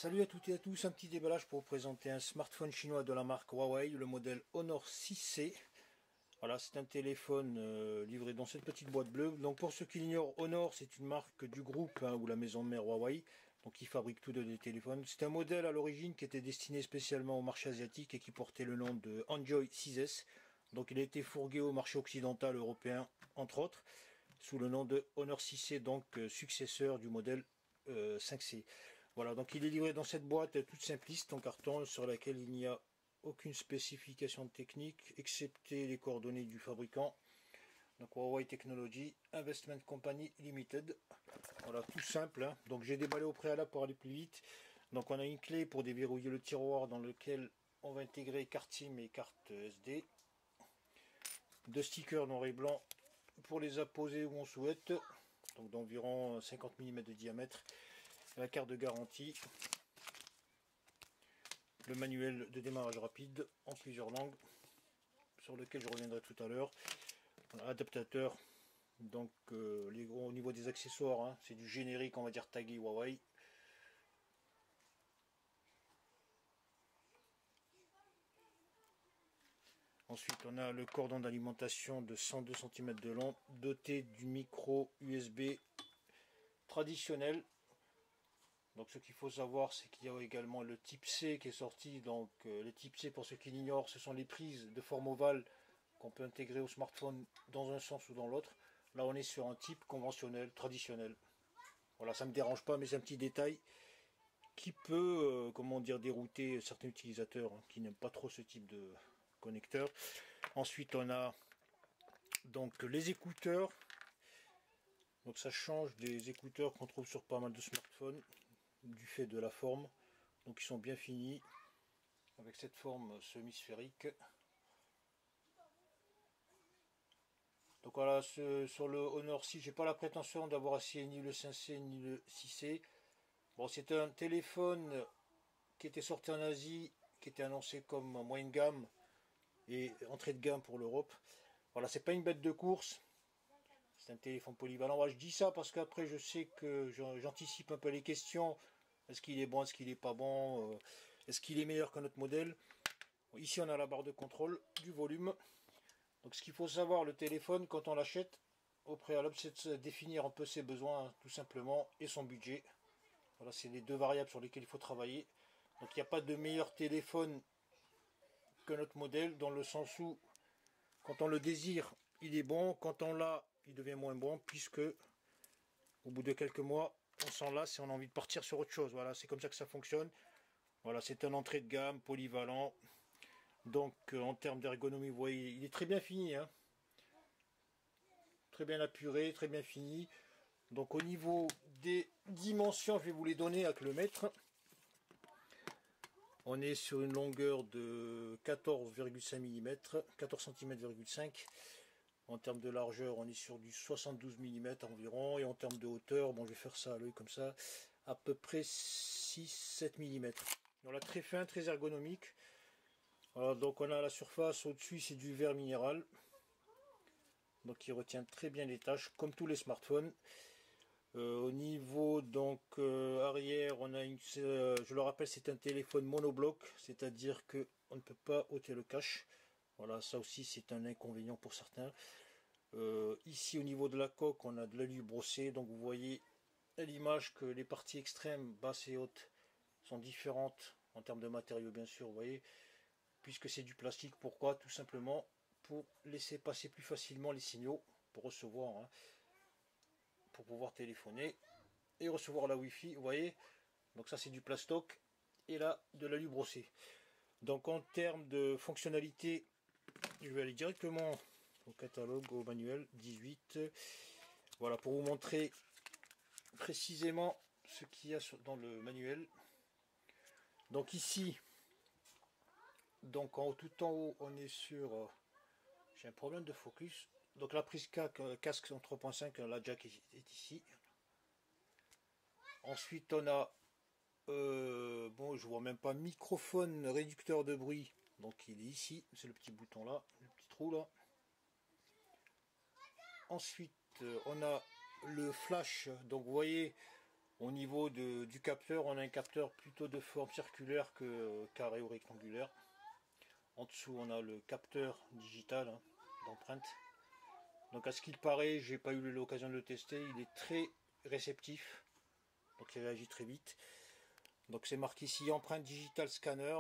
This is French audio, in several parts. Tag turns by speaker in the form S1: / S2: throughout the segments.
S1: Salut à toutes et à tous, un petit déballage pour vous présenter un smartphone chinois de la marque Huawei, le modèle Honor 6C. Voilà, c'est un téléphone livré dans cette petite boîte bleue. Donc pour ceux qui l'ignorent, Honor c'est une marque du groupe ou la maison mère Huawei, donc qui fabrique tous les téléphones. C'est un modèle à l'origine qui était destiné spécialement au marché asiatique et qui portait le nom de Enjoy 6S. Donc il a été fourgué au marché occidental européen entre autres, sous le nom de Honor 6C, donc successeur du modèle 5C. Voilà, donc il est livré dans cette boîte toute simpliste en carton sur laquelle il n'y a aucune spécification technique excepté les coordonnées du fabricant. Donc Huawei Technology Investment Company Limited. Voilà, tout simple, hein. Donc j'ai déballé au préalable pour aller plus vite. Donc on a une clé pour déverrouiller le tiroir dans lequel on va intégrer carte SIM et carte SD. Deux stickers noir et blanc pour les apposer où on souhaite. Donc d'environ 50 mm de diamètre. La carte de garantie, le manuel de démarrage rapide en plusieurs langues, sur lequel je reviendrai tout à l'heure. Adaptateur, donc au niveau des accessoires, hein, c'est du générique, on va dire tagué Huawei. Ensuite, on a le cordon d'alimentation de 102 cm de long, doté du micro USB traditionnel. Donc ce qu'il faut savoir, c'est qu'il y a également le type C qui est sorti. Donc les type C, pour ceux qui l'ignorent, ce sont les prises de forme ovale qu'on peut intégrer au smartphone dans un sens ou dans l'autre. Là on est sur un type conventionnel, traditionnel. Voilà, ça ne me dérange pas, mais c'est un petit détail qui peut, comment dire, dérouter certains utilisateurs qui n'aiment pas trop ce type de connecteur. Ensuite on a donc les écouteurs. Donc ça change des écouteurs qu'on trouve sur pas mal de smartphones, du fait de la forme. Donc ils sont bien finis, avec cette forme semi-sphérique. Donc voilà, sur le Honor 6, j'ai pas la prétention d'avoir essayé ni le 5C ni le 6C. Bon, c'est un téléphone qui était sorti en Asie, qui était annoncé comme moyenne gamme et entrée de gamme pour l'Europe. Voilà, c'est pas une bête de course. C'est un téléphone polyvalent. Voilà, je dis ça parce qu'après je sais que j'anticipe un peu les questions. Est-ce qu'il est bon, est-ce qu'il est pas bon, est-ce qu'il est meilleur qu'un autre modèle? Ici on a la barre de contrôle du volume. Donc ce qu'il faut savoir, le téléphone quand on l'achète au préalable, c'est de définir un peu ses besoins tout simplement et son budget. Voilà, c'est les deux variables sur lesquelles il faut travailler. Donc il n'y a pas de meilleur téléphone qu'un autre modèle, dans le sens où quand on le désire, il est bon, quand on l'a, il devient moins bon, puisque au bout de quelques mois, on s'en lasse et on a envie de partir sur autre chose. Voilà, c'est comme ça que ça fonctionne. Voilà, c'est un entrée de gamme, polyvalent. Donc en termes d'ergonomie, vous voyez, il est très bien fini, hein. Très bien apuré, très bien fini. Donc au niveau des dimensions, je vais vous les donner avec le mètre. On est sur une longueur de 14,5 mm, 14 cm,5 cm. En termes de largeur, on est sur du 72 mm environ. Et en termes de hauteur, bon, je vais faire ça à l'œil comme ça, à peu près 6-7 mm. Voilà, très fin, très ergonomique. Voilà, donc on a la surface au-dessus, c'est du verre minéral. Donc il retient très bien les tâches, comme tous les smartphones. Au niveau donc arrière, on a je le rappelle, c'est un téléphone monobloc, c'est-à-dire que on ne peut pas ôter le cache. Voilà, ça aussi c'est un inconvénient pour certains. Ici au niveau de la coque, on a de l'alu brossé, donc vous voyez à l'image que les parties extrêmes, basses et hautes, sont différentes en termes de matériaux, bien sûr, vous voyez, puisque c'est du plastique. Pourquoi? Tout simplement pour laisser passer plus facilement les signaux, pour recevoir, hein, pour pouvoir téléphoner et recevoir la Wi-Fi, vous voyez. Donc ça c'est du plastoc et là de l'alu brossé. Donc en termes de fonctionnalité, je vais aller directement au catalogue, au manuel 18. Voilà, pour vous montrer précisément ce qu'il y a dans le manuel. Donc ici, donc tout en haut, on est sur, j'ai un problème de focus. Donc la prise casque en 3.5, la jack est ici. Ensuite on a bon, je vois même pas, microphone réducteur de bruit, donc il est ici, c'est le petit bouton là, le petit trou là. Ensuite on a le flash, donc vous voyez Au niveau du capteur, on a un capteur plutôt de forme circulaire que carré ou rectangulaire. En dessous, on a le capteur digital, hein, d'empreinte. Donc à ce qu'il paraît, j'ai pas eu l'occasion de le tester, il est très réceptif, donc il réagit très vite. Donc c'est marqué ici empreinte digital scanner.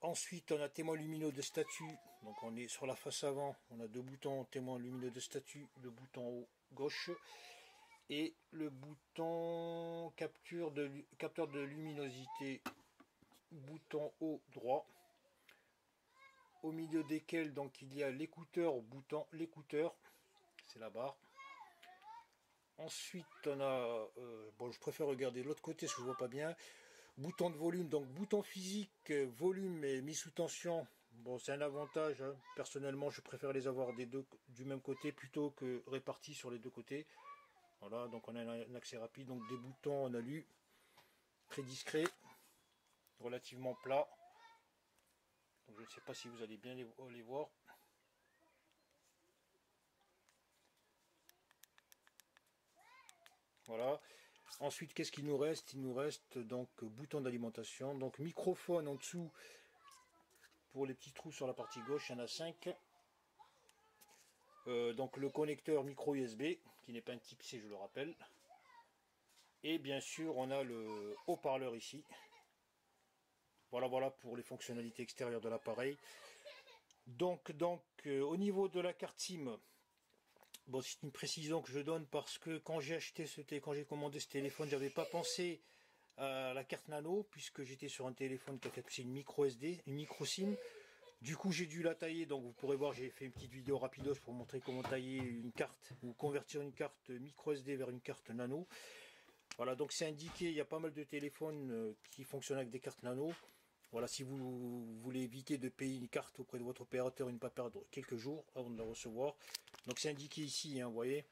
S1: Ensuite, on a témoin lumineux de statut. Donc on est sur la face avant, on a deux boutons témoin lumineux de statut, le bouton haut gauche et le bouton capteur de luminosité, bouton haut droit. Au milieu desquels donc il y a l'écouteur, bouton l'écouteur, c'est la barre. Ensuite on a, bon je préfère regarder l'autre côté parce que je vois pas bien. Bouton de volume, donc bouton physique, volume et mis sous tension. Bon, c'est un avantage, hein. Personnellement, je préfère les avoir du même côté plutôt que répartis sur les deux côtés. Voilà, donc on a un accès rapide, donc des boutons en alu, très discret, relativement plat. Donc je ne sais pas si vous allez bien les voir. Voilà. Ensuite, qu'est-ce qu'il nous reste? Il nous reste donc bouton d'alimentation, donc microphone en dessous pour les petits trous sur la partie gauche, il y en a 5. Donc le connecteur micro USB, qui n'est pas un type C, je le rappelle. Et bien sûr, on a le haut-parleur ici. Voilà pour les fonctionnalités extérieures de l'appareil. Donc au niveau de la carte SIM, bon, c'est une précision que je donne parce que quand j'ai commandé ce téléphone, j'avais pas pensé à la carte nano puisque j'étais sur un téléphone qui a une micro SD, une micro SIM. Du coup, j'ai dû la tailler, donc vous pourrez voir, j'ai fait une petite vidéo rapidos pour montrer comment tailler une carte ou convertir une carte micro SD vers une carte nano. Voilà, donc c'est indiqué, il y a pas mal de téléphones qui fonctionnent avec des cartes nano. Voilà, si vous voulez éviter de payer une carte auprès de votre opérateur et ne pas perdre quelques jours avant de la recevoir. Donc c'est indiqué ici, hein, vous voyez,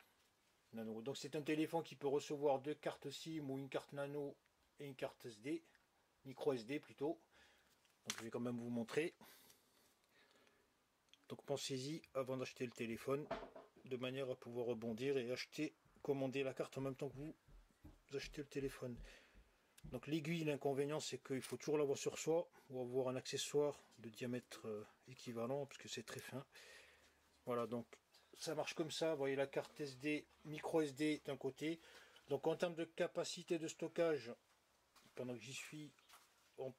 S1: nano. Donc c'est un téléphone qui peut recevoir deux cartes SIM ou une carte nano et une carte SD, micro SD plutôt. Donc je vais quand même vous montrer. Donc pensez-y avant d'acheter le téléphone, de manière à pouvoir rebondir et commander la carte en même temps que vous achetez le téléphone. Donc l'aiguille, l'inconvénient c'est qu'il faut toujours l'avoir sur soi ou avoir un accessoire de diamètre équivalent parce que c'est très fin. Voilà, donc ça marche comme ça. Vous voyez la carte SD, micro SD d'un côté. Donc en termes de capacité de stockage, pendant que j'y suis,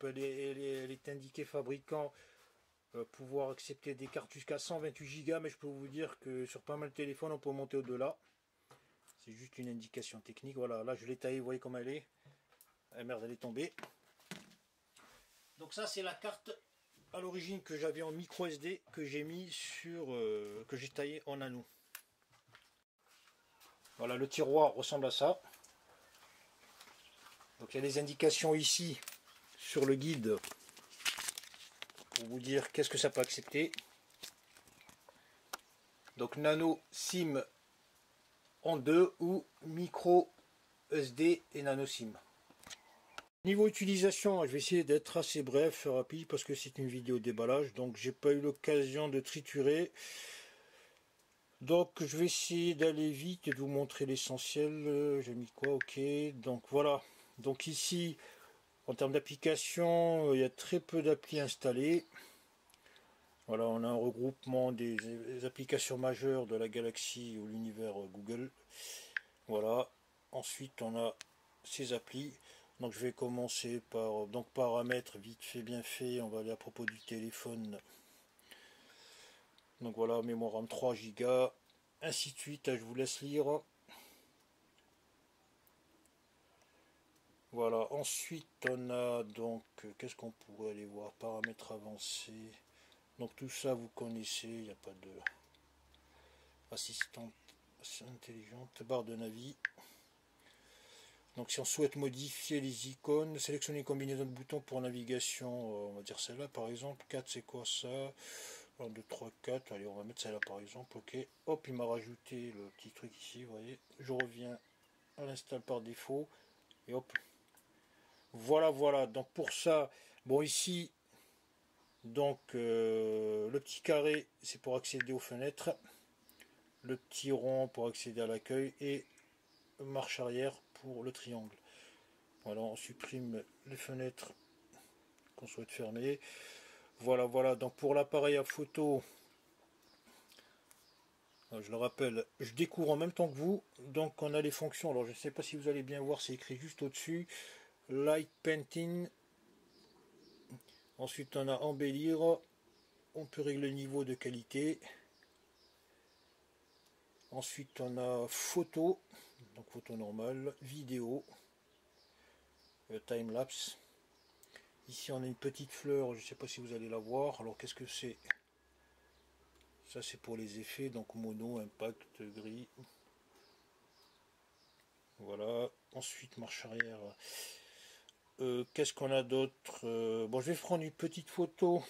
S1: elle est indiquée fabricant pouvoir accepter des cartes jusqu'à 128 Go, mais je peux vous dire que sur pas mal de téléphones on peut monter au-delà. C'est juste une indication technique. Voilà, là je l'ai taillée, vous voyez comme elle est. Ah merde, elle est tombée. Donc ça c'est la carte à l'origine que j'avais en micro SD que j'ai mis sur que j'ai taillé en anneau. Voilà, le tiroir ressemble à ça. Donc il y a des indications ici sur le guide pour vous dire qu'est-ce que ça peut accepter. Donc nano SIM en 2 ou micro SD et nano SIM. Niveau utilisation, je vais essayer d'être assez bref, rapide, parce que c'est une vidéo déballage, donc j'ai pas eu l'occasion de triturer. Donc je vais essayer d'aller vite et de vous montrer l'essentiel. J'ai mis quoi? Ok, donc voilà. Donc ici, en termes d'application, il y a très peu d'applis installées. Voilà, on a un regroupement des applications majeures de la galaxie ou l'univers Google. Voilà. Ensuite, on a ces applis. Donc je vais commencer par donc paramètres, vite fait, bien fait. On va aller à propos du téléphone. Donc voilà, mémoire RAM 3 Go, ainsi de suite. Je vous laisse lire. Voilà, ensuite on a donc, qu'est-ce qu'on pourrait aller voir? Paramètres avancés. Donc tout ça vous connaissez, il n'y a pas de assistante intelligente, barre de navi. Donc si on souhaite modifier les icônes, sélectionner une combinaison de boutons pour navigation, on va dire celle-là par exemple. 4 c'est quoi ça? 1, 2, 3, 4, allez on va mettre celle-là par exemple, ok. Hop, il m'a rajouté le petit truc ici, vous voyez. Je reviens à l'install par défaut, et hop. Voilà, donc pour ça, bon ici, donc le petit carré c'est pour accéder aux fenêtres, le petit rond pour accéder à l'accueil, et marche arrière pour le triangle. Voilà, on supprime les fenêtres qu'on souhaite fermer. Voilà, voilà, donc pour l'appareil à photo, je le rappelle, je découvre en même temps que vous, donc on a les fonctions, alors je ne sais pas si vous allez bien voir, c'est écrit juste au-dessus, Light Painting, ensuite on a embellir, on peut régler le niveau de qualité, ensuite on a photo, donc photo normale, vidéo, time-lapse, ici on a une petite fleur, je ne sais pas si vous allez la voir, alors qu'est-ce que c'est? Ça c'est pour les effets, donc mono, impact, gris. Voilà, ensuite marche arrière. Qu'est-ce qu'on a d'autre? Bon, je vais prendre une petite photo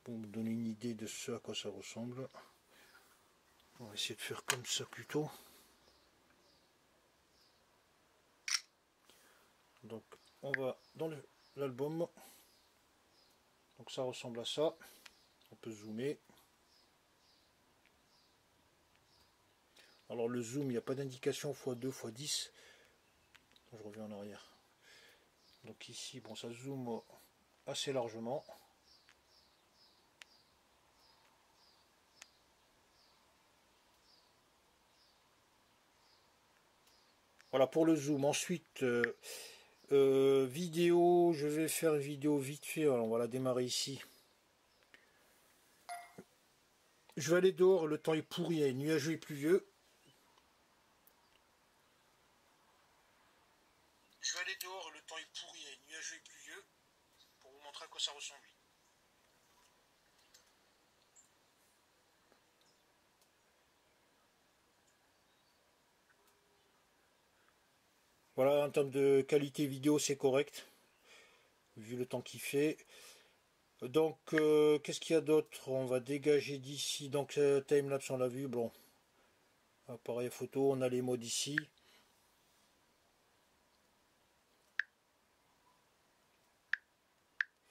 S1: pour vous donner une idée de ce à quoi ça ressemble. On va essayer de faire comme ça plutôt. Donc on va dans l'album. Donc ça ressemble à ça. On peut zoomer. Alors le zoom, il n'y a pas d'indication x2, x10. Je reviens en arrière. Donc ici, bon, ça zoome assez largement. Voilà pour le zoom. Ensuite, vidéo, je vais faire une vidéo vite fait. Alors, on va la démarrer ici. Je vais aller dehors, le temps est pourri, il est nuageux et pluvieux. Je vais aller dehors, le temps est pourri, il est nuageux et pluvieux, pour vous montrer à quoi ça ressemble. Voilà, en termes de qualité vidéo, c'est correct, vu le temps qu'il fait. Donc, qu'est-ce qu'il y a d'autre? On va dégager d'ici. Donc, timelapse, on l'a vu. Bon, appareil photo, on a les modes ici.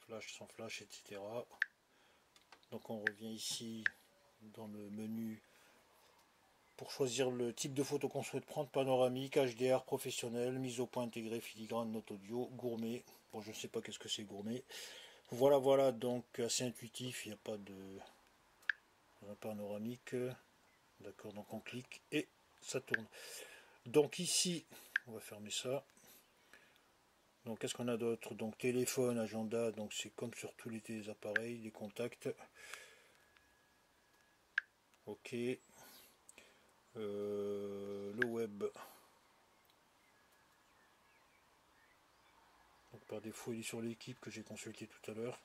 S1: Flash, sans flash, etc. Donc, on revient ici dans le menu pour choisir le type de photo qu'on souhaite prendre. Panoramique, HDR, professionnel, mise au point intégré, filigrane, note audio, gourmet. Bon, je ne sais pas qu'est-ce que c'est gourmet. Voilà, voilà, donc assez intuitif, il n'y a pas de panoramique. D'accord, donc on clique et ça tourne. Donc ici, on va fermer ça. Donc qu'est-ce qu'on a d'autre? Donc téléphone, agenda, donc c'est comme sur tous les appareils, les contacts. Ok. Le web. Donc par défaut il est sur l'équipe que j'ai consulté tout à l'heure.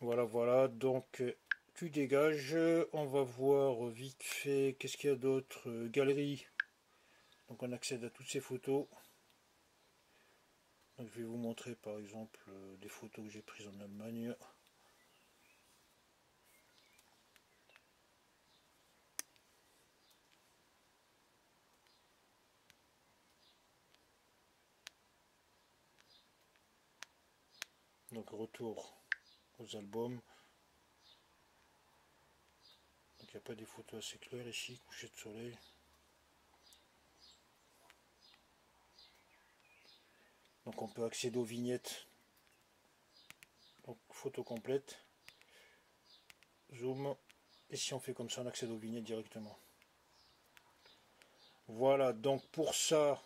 S1: Voilà, voilà, donc tu dégages, on va voir vite fait, qu'est-ce qu'il y a d'autre? Galerie, donc on accède à toutes ces photos. Donc, je vais vous montrer par exemple des photos que j'ai prises en Allemagne. Donc retour aux albums. Donc il n'y a pas des photos assez claires ici, coucher de soleil. Donc on peut accéder aux vignettes. Donc photo complète. Zoom. Et si on fait comme ça, on accède aux vignettes directement. Voilà, donc pour ça,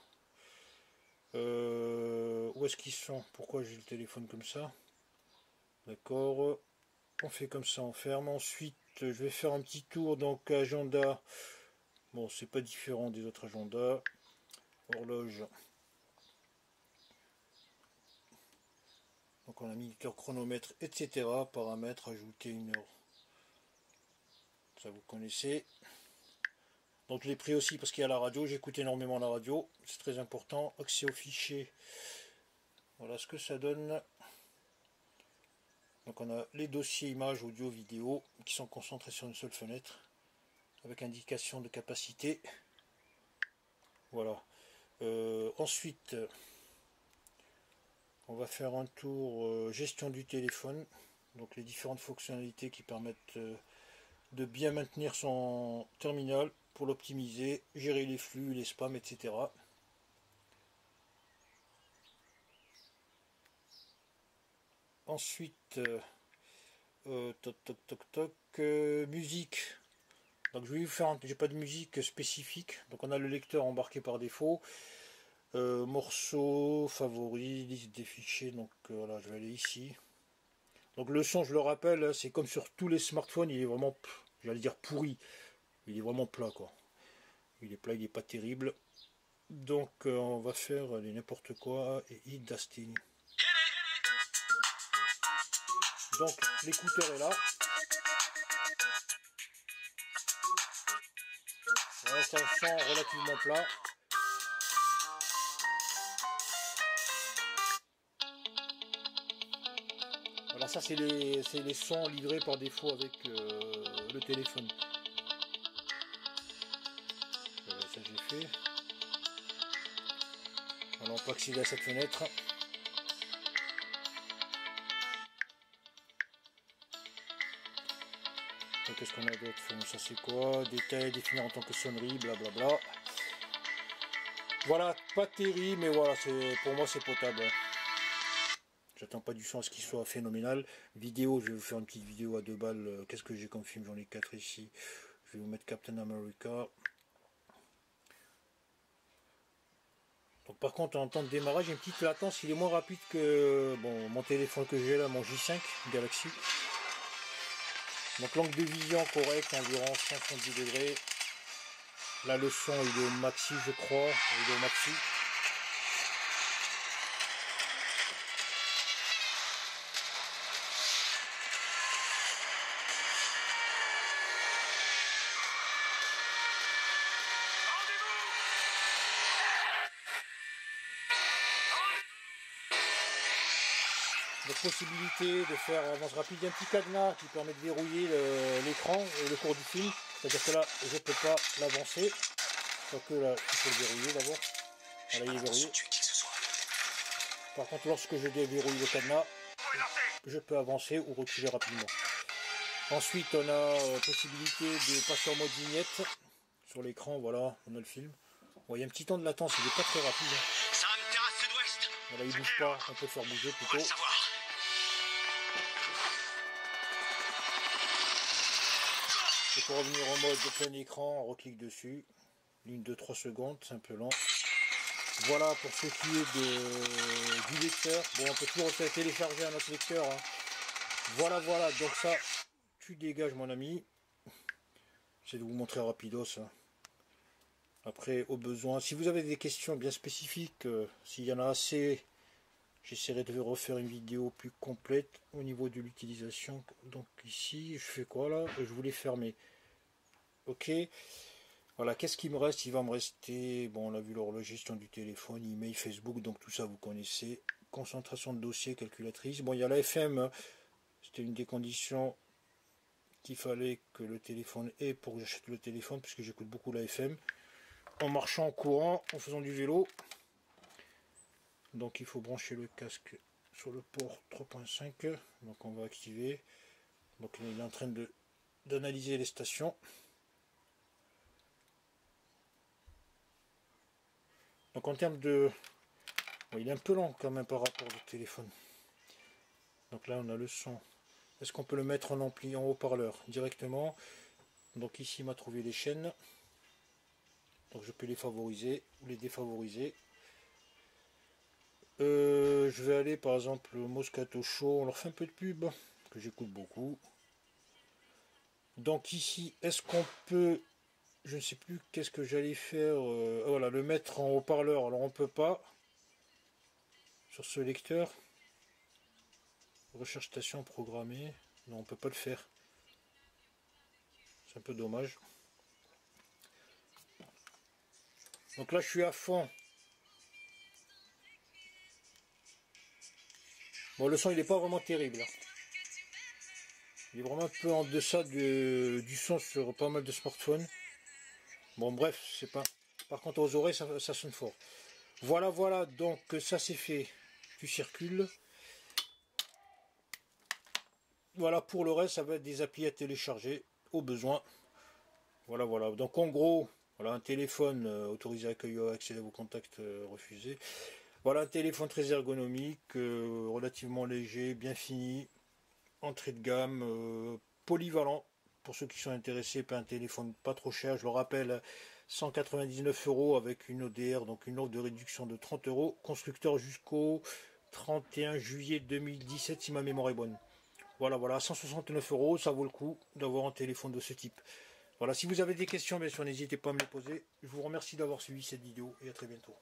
S1: où est-ce qu'ils sont? Pourquoi j'ai le téléphone comme ça? D'accord. On fait comme ça, on ferme. Ensuite, je vais faire un petit tour. Donc agenda. Bon, c'est pas différent des autres agendas. Horloge. Donc on a minuteur, chronomètre, etc. Paramètres, ajouter une heure. Ça vous connaissez. Donc je l'ai pris aussi parce qu'il y a la radio. J'écoute énormément la radio. C'est très important. Accès aux fichiers. Voilà ce que ça donne. Donc on a les dossiers images, audio, vidéo qui sont concentrés sur une seule fenêtre avec indication de capacité. Voilà. Ensuite, on va faire un tour gestion du téléphone. Donc les différentes fonctionnalités qui permettent de bien maintenir son terminal pour l'optimiser, gérer les flux, les spams, etc. Ensuite, toc toc toc toc, musique. Donc je vais vous faire, j'ai pas de musique spécifique. Donc on a le lecteur embarqué par défaut. Morceaux, favoris, liste des fichiers. Donc voilà, je vais aller ici. Donc le son, je le rappelle, c'est comme sur tous les smartphones, il est vraiment, j'allais dire pourri. Il est vraiment plat quoi. Il est plat, il est pas terrible. Donc on va faire n'importe quoi et hit Dustin. Donc l'écouteur est là. Voilà, c'est un son relativement plat. Voilà, ça c'est les sons livrés par défaut avec le téléphone. Ça j'ai fait. Alors on peut accéder à cette fenêtre. Qu'est-ce qu'on a d'autre? Ça c'est quoi? Détail, définir en tant que sonnerie, blablabla. Voilà, pas terrible, mais voilà, pour moi c'est potable. J'attends pas du son à ce qu'il soit phénoménal. Vidéo, je vais vous faire une petite vidéo à 2 balles. Qu'est-ce que j'ai comme film? J'en ai 4 ici. Je vais vous mettre Captain America. Donc par contre en temps de démarrage, il y a une petite latence, il est moins rapide que bon, mon téléphone que j'ai là, mon J5 Galaxy. Donc l'angle de vision correct, environ 170 degrés. Là le son il est au maxi je crois, il est au maxi. Donc possibilité de faire avance rapide, il y a un petit cadenas qui permet de verrouiller l'écran et le cours du film. C'est-à-dire que là je ne peux pas l'avancer. Quoique là il faut le verrouiller d'abord. Voilà, il est verrouillé. Par contre lorsque je déverrouille le cadenas, je peux avancer ou reculer rapidement. Ensuite on a possibilité de passer en mode vignette. Sur l'écran, voilà, on a le film. Bon, il y a un petit temps de latence, il n'est pas très rapide. Voilà, il bouge pas, on peut le faire bouger plutôt. Et pour revenir en mode de plein écran, on reclique dessus. Ligne de 3 secondes, c'est un peu lent. Voilà pour ce qui est du lecteur. Bon, on peut toujours télécharger un autre lecteur. Hein. Voilà, voilà, donc ça, tu dégages mon ami. J'essaie de vous montrer rapidos. Hein. Après, au besoin, si vous avez des questions bien spécifiques, s'il y en a assez, j'essaierai de refaire une vidéo plus complète au niveau de l'utilisation. Donc ici, je fais quoi là? Je voulais fermer. Ok. Voilà, qu'est-ce qui me reste? Il va me rester, bon, on a vu la gestion du téléphone, email, Facebook, donc tout ça vous connaissez. Concentration de dossier, calculatrice. Bon, il y a la FM, c'était une des conditions qu'il fallait que le téléphone ait pour que j'achète le téléphone, puisque j'écoute beaucoup la FM. En marchant en courant, en faisant du vélo. Donc il faut brancher le casque sur le port 3.5. Donc on va activer. Donc il est en train d'analyser les stations. Donc en termes de... Bon, il est un peu lent quand même par rapport au téléphone. Donc là on a le son. Est-ce qu'on peut le mettre en ampli, en haut-parleur directement? Donc ici il m'a trouvé les chaînes. Donc je peux les favoriser ou les défavoriser. Je vais aller par exemple au Moscato Show, on leur fait un peu de pub, que j'écoute beaucoup. Donc ici, est-ce qu'on peut, je ne sais plus qu'est-ce que j'allais faire, voilà, le mettre en haut-parleur, alors on peut pas, sur ce lecteur, recherche station programmée, non on peut pas le faire, c'est un peu dommage. Donc là je suis à fond. Bon le son il n'est pas vraiment terrible. Hein. Il est vraiment un peu en deçà du son sur pas mal de smartphones. Bon bref, c'est pas... Par contre aux oreilles ça sonne fort. Voilà, voilà, donc ça c'est fait. Tu circules. Voilà, pour le reste, ça va être des applis à télécharger au besoin. Voilà, voilà. Donc en gros, voilà un téléphone autorisé à accueillir, accéder à vos contacts refusés. Voilà un téléphone très ergonomique, relativement léger, bien fini, entrée de gamme, polyvalent. Pour ceux qui sont intéressés, pas un téléphone pas trop cher, je le rappelle, 199 € avec une ODR, donc une offre de réduction de 30 €. Constructeur jusqu'au 31 juillet 2017 si ma mémoire est bonne. Voilà, voilà, 169 €, ça vaut le coup d'avoir un téléphone de ce type. Voilà, si vous avez des questions, bien sûr, n'hésitez pas à me les poser. Je vous remercie d'avoir suivi cette vidéo et à très bientôt.